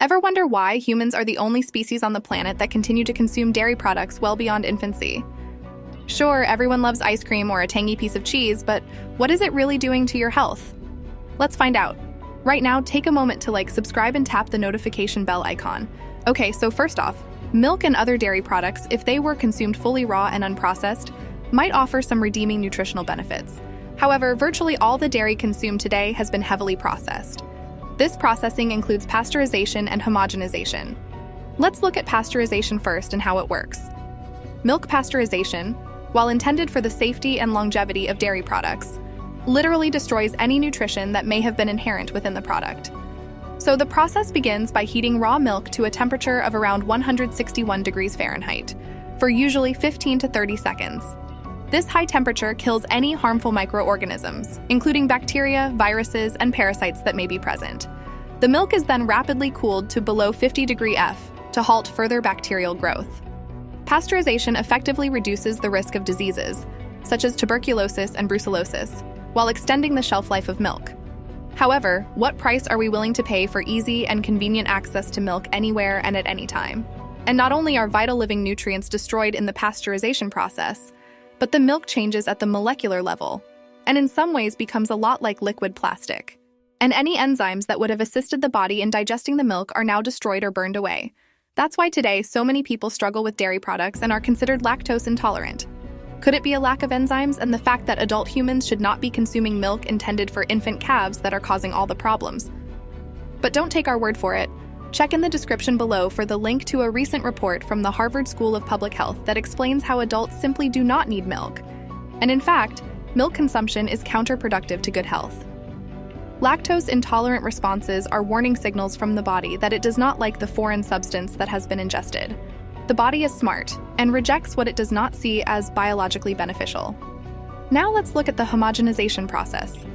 Ever wonder why humans are the only species on the planet that continue to consume dairy products well beyond infancy? Sure, everyone loves ice cream or a tangy piece of cheese, but what is it really doing to your health? Let's find out. Right now, take a moment to subscribe and tap the notification bell icon. Okay, so first off, milk and other dairy products, if they were consumed fully raw and unprocessed, might offer some redeeming nutritional benefits. However, virtually all the dairy consumed today has been heavily processed. This processing includes pasteurization and homogenization. Let's look at pasteurization first and how it works. Milk pasteurization, while intended for the safety and longevity of dairy products, literally destroys any nutrition that may have been inherent within the product. So the process begins by heating raw milk to a temperature of around 161 degrees Fahrenheit for usually 15 to 30 seconds. This high temperature kills any harmful microorganisms, including bacteria, viruses, and parasites that may be present. The milk is then rapidly cooled to below 50 degree F to halt further bacterial growth. Pasteurization effectively reduces the risk of diseases, such as tuberculosis and brucellosis, while extending the shelf life of milk. However, what price are we willing to pay for easy and convenient access to milk anywhere and at any time? And not only are vital living nutrients destroyed in the pasteurization process, but the milk changes at the molecular level, and in some ways becomes a lot like liquid plastic. And any enzymes that would have assisted the body in digesting the milk are now destroyed or burned away. That's why today so many people struggle with dairy products and are considered lactose intolerant. Could it be a lack of enzymes and the fact that adult humans should not be consuming milk intended for infant calves that are causing all the problems? But don't take our word for it. Check in the description below for the link to a recent report from the Harvard School of Public Health that explains how adults simply do not need milk. And in fact, milk consumption is counterproductive to good health. Lactose-intolerant responses are warning signals from the body that it does not like the foreign substance that has been ingested. The body is smart and rejects what it does not see as biologically beneficial. Now let's look at the homogenization process.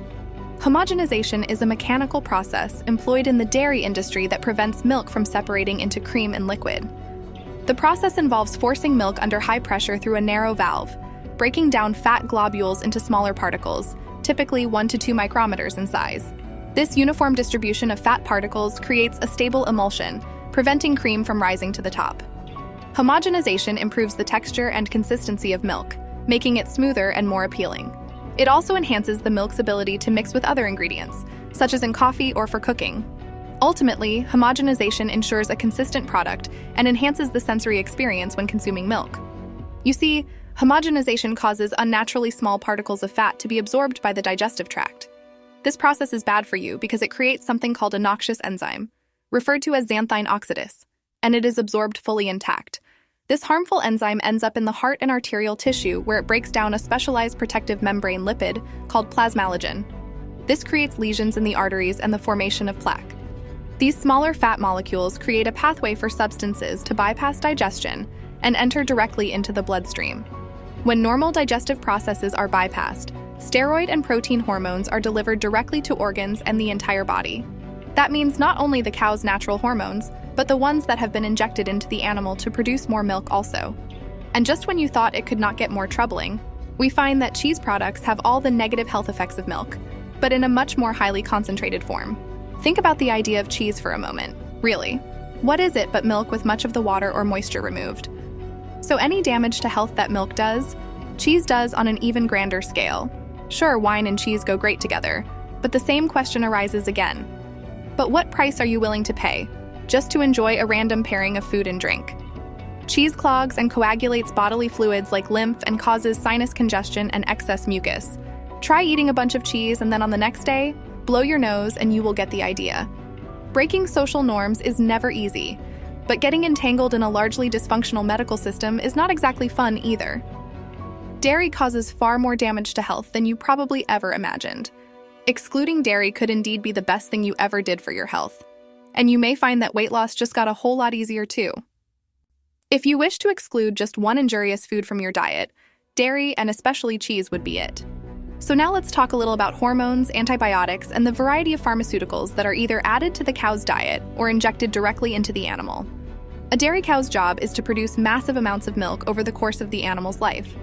Homogenization is a mechanical process employed in the dairy industry that prevents milk from separating into cream and liquid. The process involves forcing milk under high pressure through a narrow valve, breaking down fat globules into smaller particles, typically 1 to 2 micrometers in size. This uniform distribution of fat particles creates a stable emulsion, preventing cream from rising to the top. Homogenization improves the texture and consistency of milk, making it smoother and more appealing. It also enhances the milk's ability to mix with other ingredients, such as in coffee or for cooking. Ultimately, homogenization ensures a consistent product and enhances the sensory experience when consuming milk. You see, homogenization causes unnaturally small particles of fat to be absorbed by the digestive tract. This process is bad for you because it creates something called a noxious enzyme, referred to as xanthine oxidase, and it is absorbed fully intact. This harmful enzyme ends up in the heart and arterial tissue where it breaks down a specialized protective membrane lipid called plasmalogen. This creates lesions in the arteries and the formation of plaque. These smaller fat molecules create a pathway for substances to bypass digestion and enter directly into the bloodstream. When normal digestive processes are bypassed, steroid and protein hormones are delivered directly to organs and the entire body. That means not only the cow's natural hormones, but the ones that have been injected into the animal to produce more milk also. And just when you thought it could not get more troubling, we find that cheese products have all the negative health effects of milk, but in a much more highly concentrated form. Think about the idea of cheese for a moment. Really, what is it but milk with much of the water or moisture removed? So any damage to health that milk does, cheese does on an even grander scale. Sure, wine and cheese go great together, but the same question arises again. But what price are you willing to pay just to enjoy a random pairing of food and drink? Cheese clogs and coagulates bodily fluids like lymph and causes sinus congestion and excess mucus. Try eating a bunch of cheese and then on the next day, blow your nose and you will get the idea. Breaking social norms is never easy, but getting entangled in a largely dysfunctional medical system is not exactly fun either. Dairy causes far more damage to health than you probably ever imagined. Excluding dairy could indeed be the best thing you ever did for your health. And you may find that weight loss just got a whole lot easier too. If you wish to exclude just one injurious food from your diet, dairy and especially cheese would be it. So now let's talk a little about hormones, antibiotics, and the variety of pharmaceuticals that are either added to the cow's diet or injected directly into the animal. A dairy cow's job is to produce massive amounts of milk over the course of the animal's life.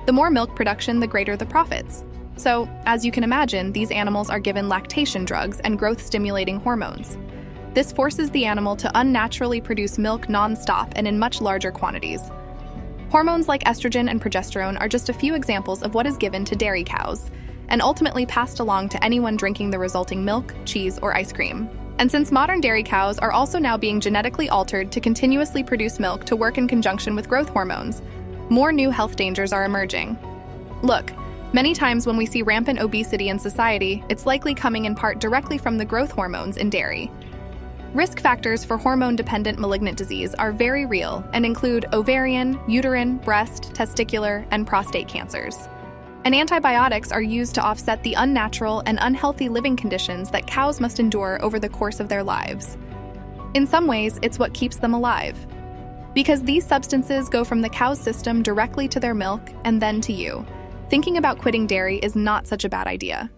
The more milk production, the greater the profits. So, as you can imagine, these animals are given lactation drugs and growth-stimulating hormones. This forces the animal to unnaturally produce milk non-stop and in much larger quantities. Hormones like estrogen and progesterone are just a few examples of what is given to dairy cows, and ultimately passed along to anyone drinking the resulting milk, cheese, or ice cream. And since modern dairy cows are also now being genetically altered to continuously produce milk to work in conjunction with growth hormones, more new health dangers are emerging. Look, many times when we see rampant obesity in society, it's likely coming in part directly from the growth hormones in dairy. Risk factors for hormone-dependent malignant disease are very real and include ovarian, uterine, breast, testicular, and prostate cancers. And antibiotics are used to offset the unnatural and unhealthy living conditions that cows must endure over the course of their lives. In some ways, it's what keeps them alive. Because these substances go from the cow's system directly to their milk and then to you, thinking about quitting dairy is not such a bad idea.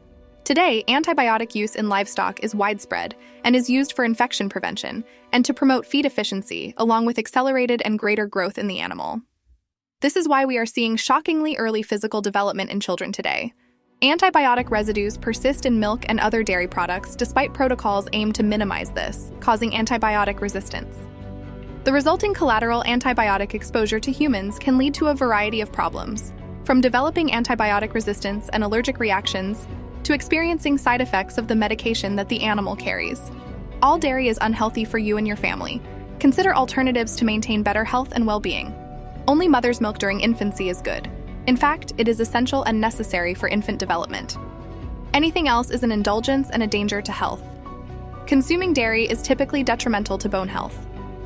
Today, antibiotic use in livestock is widespread and is used for infection prevention and to promote feed efficiency, along with accelerated and greater growth in the animal. This is why we are seeing shockingly early physical development in children today. Antibiotic residues persist in milk and other dairy products despite protocols aimed to minimize this, causing antibiotic resistance. The resulting collateral antibiotic exposure to humans can lead to a variety of problems, from developing antibiotic resistance and allergic reactions to experiencing side effects of the medication that the animal carries. All dairy is unhealthy for you and your family. Consider alternatives to maintain better health and well-being. Only mother's milk during infancy is good. In fact, it is essential and necessary for infant development. Anything else is an indulgence and a danger to health. Consuming dairy is typically detrimental to bone health.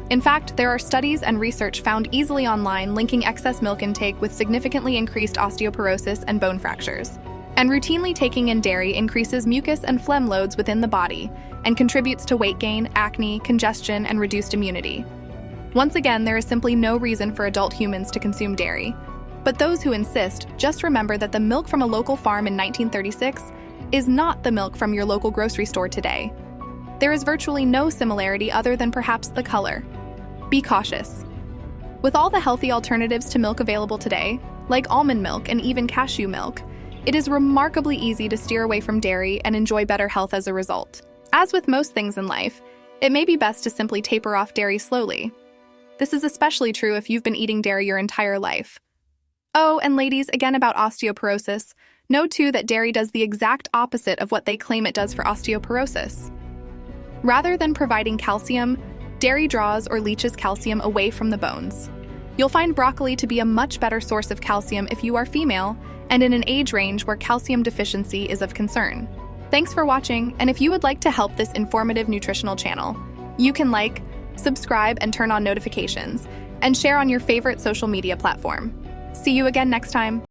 In fact, there are studies and research found easily online linking excess milk intake with significantly increased osteoporosis and bone fractures. And routinely taking in dairy increases mucus and phlegm loads within the body and contributes to weight gain, acne, congestion, and reduced immunity. Once again, there is simply no reason for adult humans to consume dairy. But those who insist, just remember that the milk from a local farm in 1936 is not the milk from your local grocery store today. There is virtually no similarity other than perhaps the color. Be cautious. With all the healthy alternatives to milk available today, like almond milk and even cashew milk, it is remarkably easy to steer away from dairy and enjoy better health as a result. As with most things in life, it may be best to simply taper off dairy slowly. This is especially true if you've been eating dairy your entire life. Oh, and ladies, again about osteoporosis, know too that dairy does the exact opposite of what they claim it does for osteoporosis. Rather than providing calcium, dairy draws or leaches calcium away from the bones. You'll find broccoli to be a much better source of calcium if you are female and in an age range where calcium deficiency is of concern. Thanks for watching, and if you would like to help this informative nutritional channel, you can like, subscribe, and turn on notifications, and share on your favorite social media platform. See you again next time.